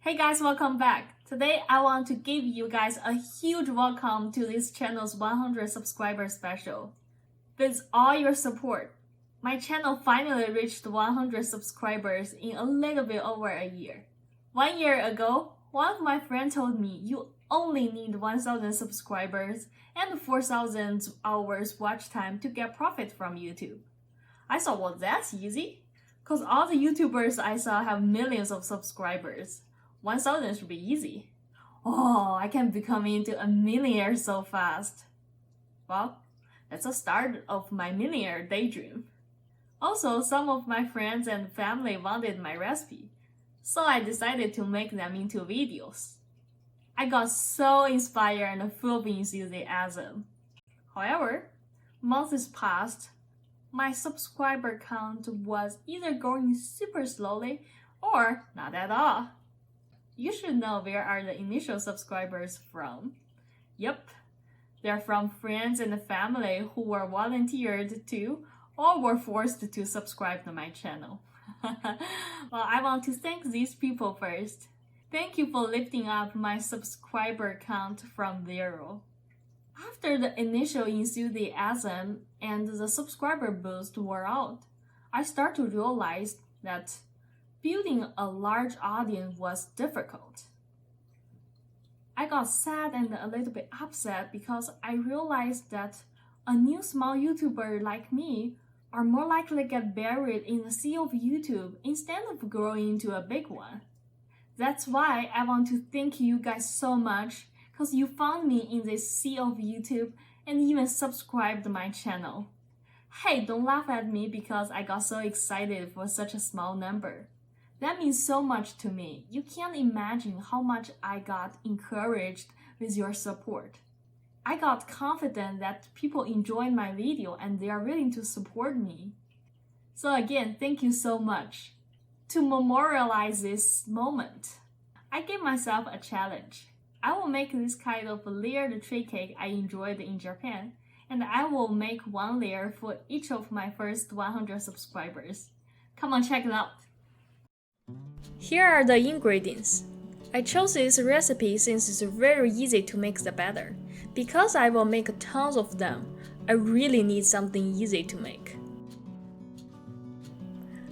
Hey guys, welcome back. Today I want to give you guys a huge welcome to this channel's 100 subscriber special. With all your support, my channel finally reached 100 subscribers in a little bit over a year. 1 year ago, one of my friends told me you only need 1,000 subscribers and 4,000 hours watch time to get profit from YouTube. I thought, well, that's easy, because all the YouTubers I saw have millions of subscribers. 1,000 should be easy. Oh, I can become into a millionaire so fast. Well, that's the start of my millionaire daydream. Also, some of my friends and family wanted my recipe, so I decided to make them into videos. I got so inspired and full of enthusiasm. However, months passed. My subscriber count was either growing super slowly or not at all. You should know where are the initial subscribers from. Yep, they're from friends and family who were volunteered to or were forced to subscribe to my channel. Well, I want to thank these people first. Thank you for lifting up my subscriber count from 0. After the initial enthusiasm and the subscriber boost wore out, I started to realize that building a large audience was difficult. I got sad and a little bit upset because I realized that a new small YouTuber like me are more likely to get buried in the sea of YouTube instead of growing into a big one. That's why I want to thank you guys so much, because you found me in this sea of YouTube and even subscribed to my channel. Hey, don't laugh at me because I got so excited for such a small number. That means so much to me. You can't imagine how much I got encouraged with your support. I got confident that people enjoyed my video and they are willing to support me. So again, thank you so much. To memorialize this moment, I gave myself a challenge. I will make this kind of layered tray cake I enjoyed in Japan, and I will make one layer for each of my first 100 subscribers. Come on, check it out. Here are the ingredients. I chose this recipe since it's very easy to make the batter. Because I will make tons of them, I really need something easy to make.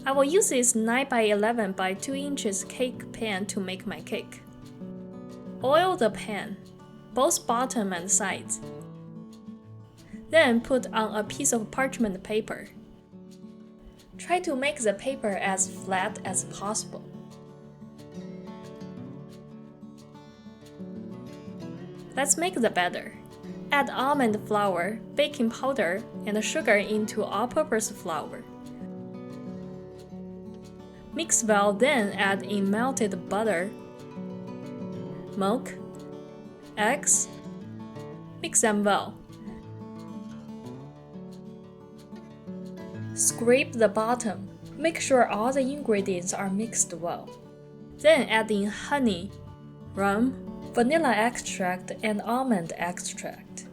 I will use this 9 by 11 by 2 inches cake pan to make my cake. Oil the pan, both bottom and sides. Then put on a piece of parchment paper. Try to make the paper as flat as possible. Let's make the batter. Add almond flour, baking powder, and sugar into all-purpose flour. Mix well, then add in melted butter, milk, eggs. Mix them well. Scrape the bottom. Make sure all the ingredients are mixed well. Then add in honey, rum, vanilla extract, and almond extract.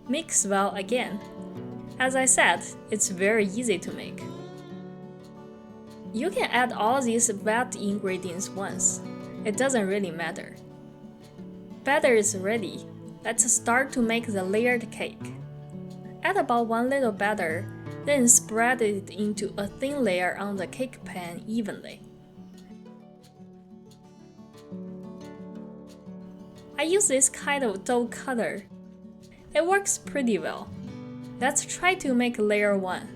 Mix well again. As I said, it's very easy to make. You can add all these wet ingredients once. It doesn't really matter. Batter is ready. Let's start to make the layered cake. Add about 1 little batter, then spread it into a thin layer on the cake pan evenly. I use this kind of dough cutter. It works pretty well. Let's try to make layer 1.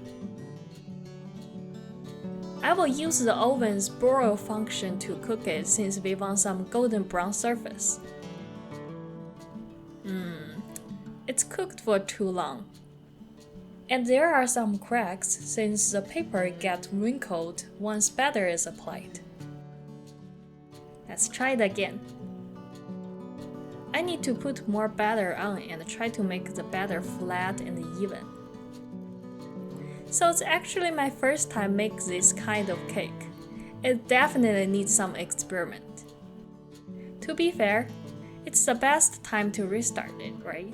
I will use the oven's broil function to cook it since we want some golden brown surface. It's cooked for too long. And there are some cracks since the paper gets wrinkled once batter is applied. Let's try it again. I need to put more batter on and try to make the batter flat and even. So it's actually my first time make this kind of cake. It definitely needs some experiment. To be fair, it's the best time to restart it, right?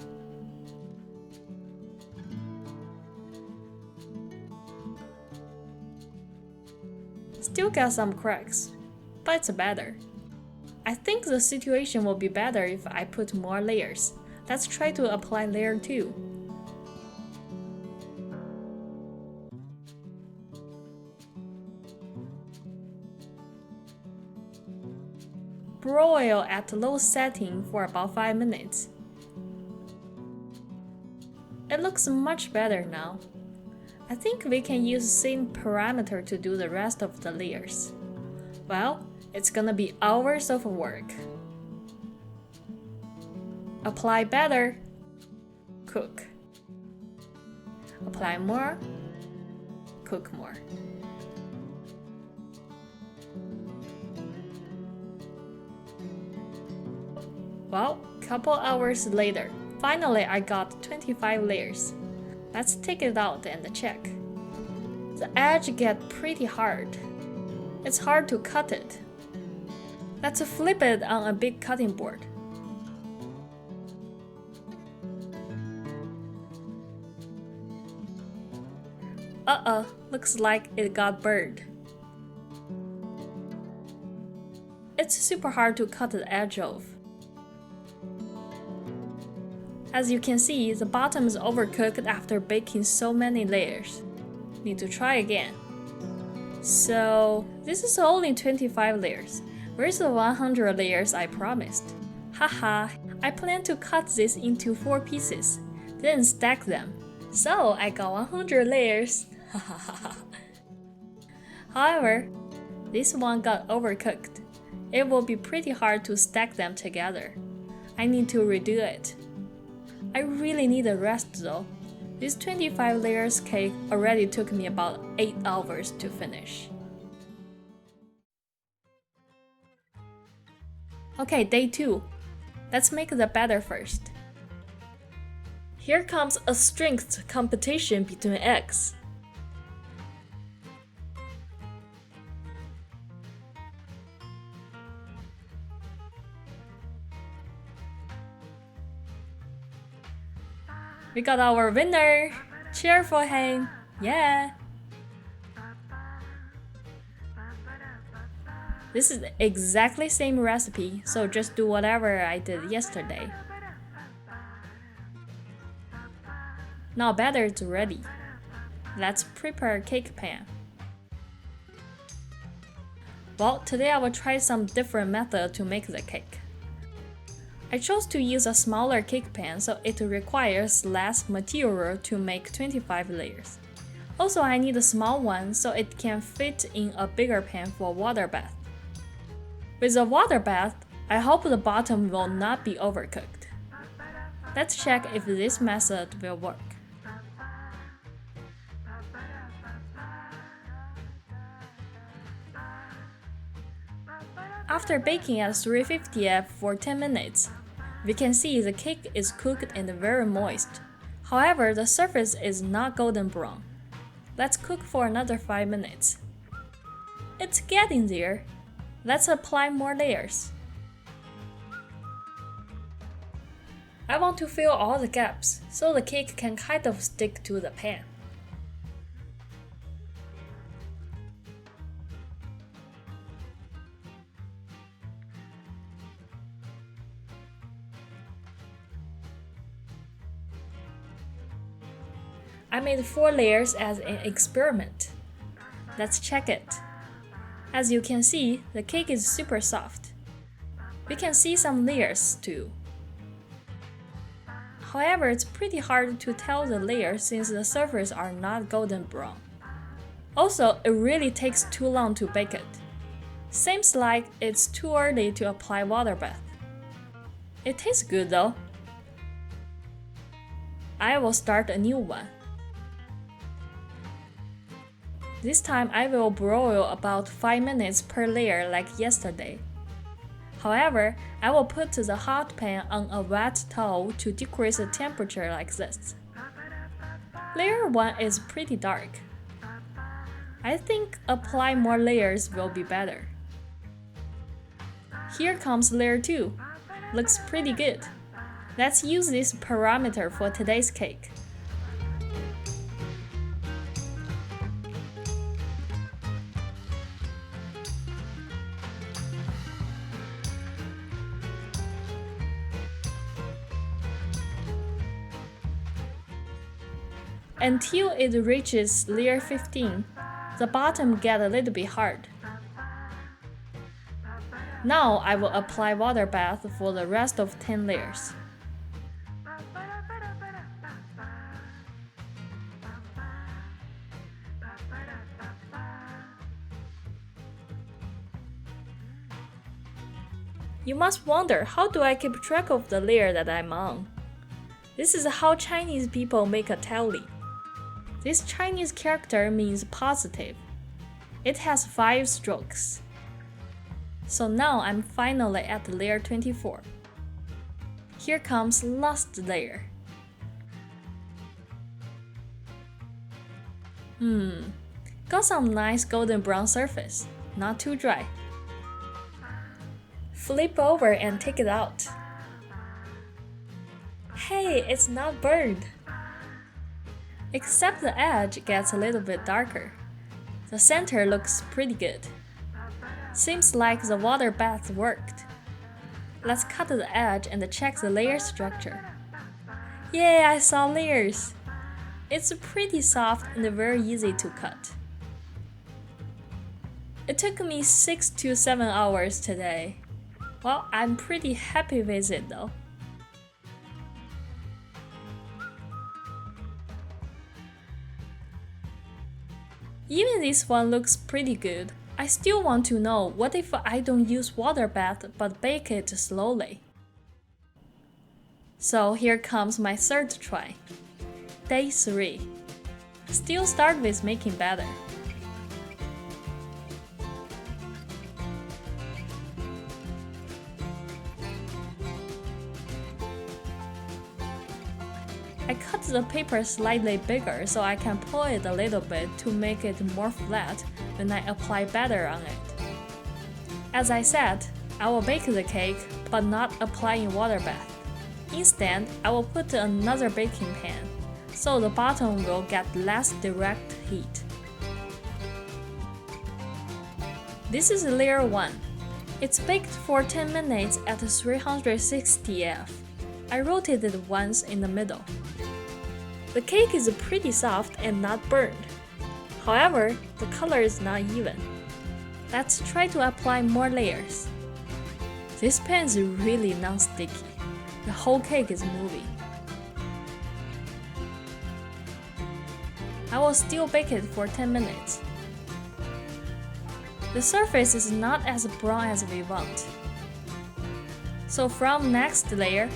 Still got some cracks, but it's better. I think the situation will be better if I put more layers. Let's try to apply layer 2. Broil at low setting for about 5 minutes. It looks much better now. I think we can use the same parameter to do the rest of the layers. Well, it's gonna be hours of work. Apply batter. Cook. Apply more. Cook more. Well, couple hours later, finally I got 25 layers. Let's take it out and check. The edge gets pretty hard. It's hard to cut it. Let's flip it on a big cutting board. Looks like it got burned. It's super hard to cut the edge off. As you can see, the bottom is overcooked after baking so many layers. Need to try again. So, this is only 25 layers. Where's the 100 layers I promised? Haha, I plan to cut this into 4 pieces, then stack them. So, I got 100 layers. However, this one got overcooked. It will be pretty hard to stack them together. I need to redo it. I really need a rest though. This 25 layers cake already took me about 8 hours to finish. Okay, day 2. Let's make the batter first. Here comes a strength competition between eggs. We got our winner! Cheer for him! Yeah! This is exactly same recipe, so just do whatever I did yesterday. Now batter is ready. Let's prepare cake pan. Well, today I will try some different method to make the cake. I chose to use a smaller cake pan so it requires less material to make 25 layers. Also, I need a small one so it can fit in a bigger pan for water bath. With a water bath, I hope the bottom will not be overcooked. Let's check if this method will work. After baking at 350 F for 10 minutes, we can see the cake is cooked and very moist. However, the surface is not golden brown. Let's cook for another 5 minutes. It's getting there. Let's apply more layers. I want to fill all the gaps so the cake can kind of stick to the pan. I made 4 layers as an experiment. Let's check it. As you can see, the cake is super soft. We can see some layers too. However, it's pretty hard to tell the layers since the surfaces are not golden brown. Also, it really takes too long to bake it. Seems like it's too early to apply water bath. It tastes good though. I will start a new one. This time I will broil about 5 minutes per layer like yesterday. However, I will put the hot pan on a wet towel to decrease the temperature like this. Layer 1 is pretty dark. I think apply more layers will be better. Here comes layer 2. Looks pretty good. Let's use this parameter for today's cake. Until it reaches layer 15, the bottom gets a little bit hard. Now I will apply water bath for the rest of 10 layers. You must wonder, how do I keep track of the layer that I'm on? This is how Chinese people make a tally. This Chinese character means positive. It has 5 strokes. So now I'm finally at layer 24. Here comes last layer. Got some nice golden brown surface, not too dry. Flip over and take it out. Hey, it's not burned. Except the edge gets a little bit darker. The center looks pretty good. Seems like the water bath worked. Let's cut the edge and check the layer structure. Yay, I saw layers! It's pretty soft and very easy to cut. It took me 6 to 7 hours today. Well, I'm pretty happy with it though. Even this one looks pretty good. I still want to know, what if I don't use water bath but bake it slowly? So here comes my third try. Day 3. Still start with making batter. I cut the paper slightly bigger so I can pull it a little bit to make it more flat when I apply batter on it. As I said, I will bake the cake but not applying water bath. Instead, I will put another baking pan so the bottom will get less direct heat. This is layer 1. It's baked for 10 minutes at 360 F. I rotated once in the middle. The cake is pretty soft and not burned. However, the color is not even. Let's try to apply more layers. This pan is really non-sticky. The whole cake is moving. I will still bake it for 10 minutes. The surface is not as brown as we want. So from next layer,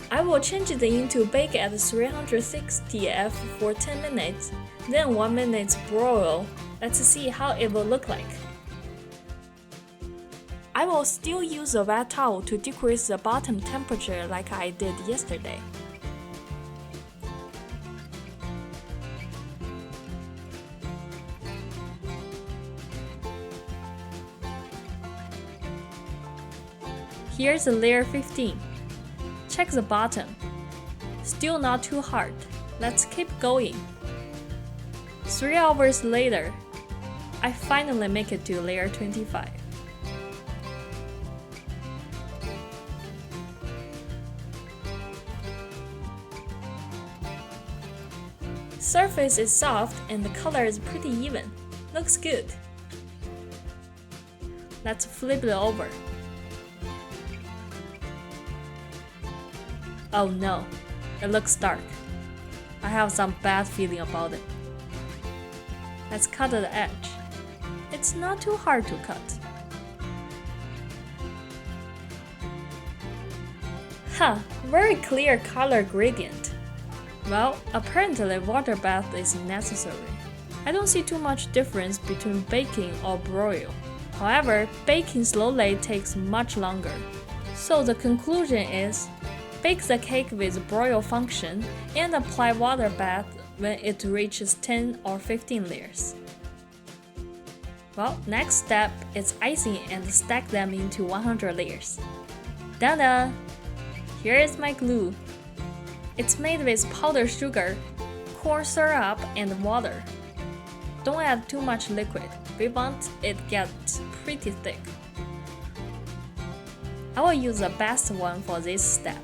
I will change it into bake at 360 F for 10 minutes, then 1 minute broil. Let's see how it will look like. I will still use a wet towel to decrease the bottom temperature like I did yesterday. Here's layer 15. Check the bottom. Still not too hard. Let's keep going. 3 hours later, I finally make it to layer 25. Surface is soft and the color is pretty even. Looks good. Let's flip it over. Oh no, it looks dark. I have some bad feeling about it. Let's cut the edge. It's not too hard to cut. Very clear color gradient. Well, apparently water bath is necessary. I don't see too much difference between baking or broil. However, baking slowly takes much longer. So the conclusion is, bake the cake with broil function and apply water bath when it reaches 10 or 15 layers. Well, next step is icing and stack them into 100 layers. Done! Here is my glue. It's made with powdered sugar, corn syrup, and water. Don't add too much liquid. We want it get pretty thick. I will use the best one for this step.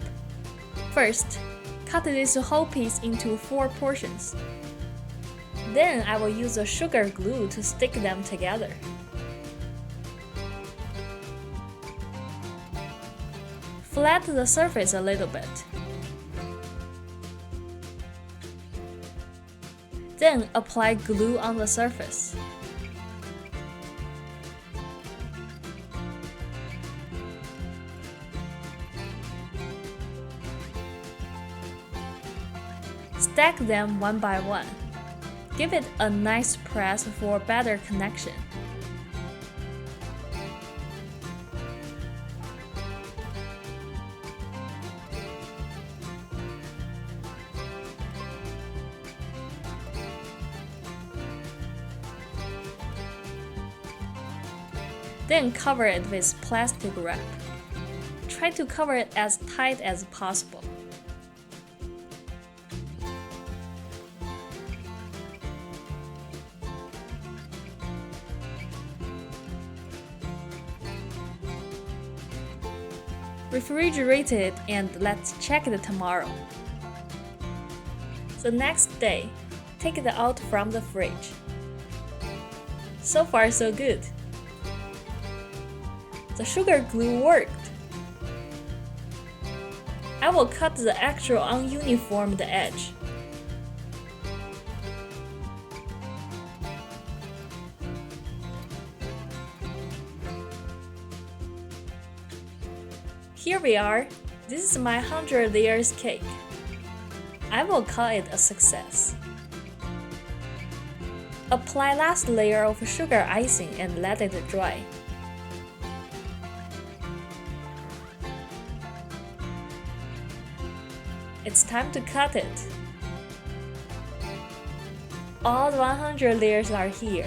First, cut this whole piece into 4 portions. Then I will use a sugar glue to stick them together. Flatten the surface a little bit. Then apply glue on the surface. Stack them one by one. Give it a nice press for better connection. Then cover it with plastic wrap. Try to cover it as tight as possible. Refrigerate it and let's check it tomorrow. The next day, take it out from the fridge. So far so good. The sugar glue worked. I will cut the actual ununiformed edge. Here we are. This is my 100 layers cake. I will call it a success. Apply last layer of sugar icing and let it dry. It's time to cut it. All 100 layers are here.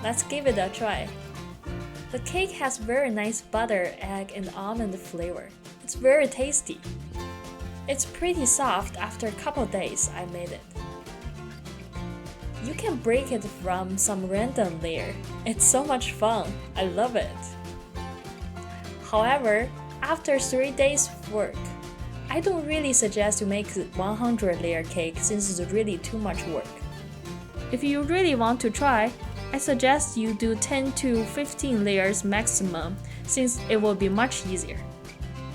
Let's give it a try. The cake has very nice butter, egg, and almond flavor. It's very tasty. It's pretty soft after a couple days I made it. You can break it from some random layer. It's so much fun. I love it. However, after 3 days of work, I don't really suggest to make 100 layer cake since it's really too much work. If you really want to try, I suggest you do 10 to 15 layers maximum since it will be much easier.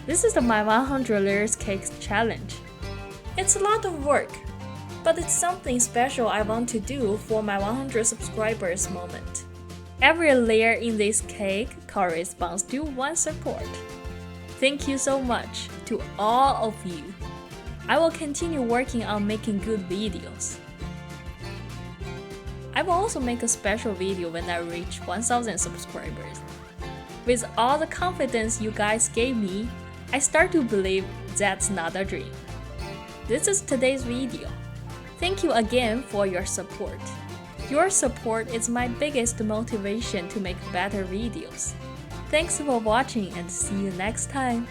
This is my 100 layers cake challenge. It's a lot of work, but it's something special I want to do for my 100 subscribers moment. Every layer in this cake corresponds to one support. Thank you so much to all of you. I will continue working on making good videos. I will also make a special video when I reach 1000 subscribers. With all the confidence you guys gave me, I start to believe that's not a dream. This is today's video. Thank you again for your support. Your support is my biggest motivation to make better videos. Thanks for watching and see you next time.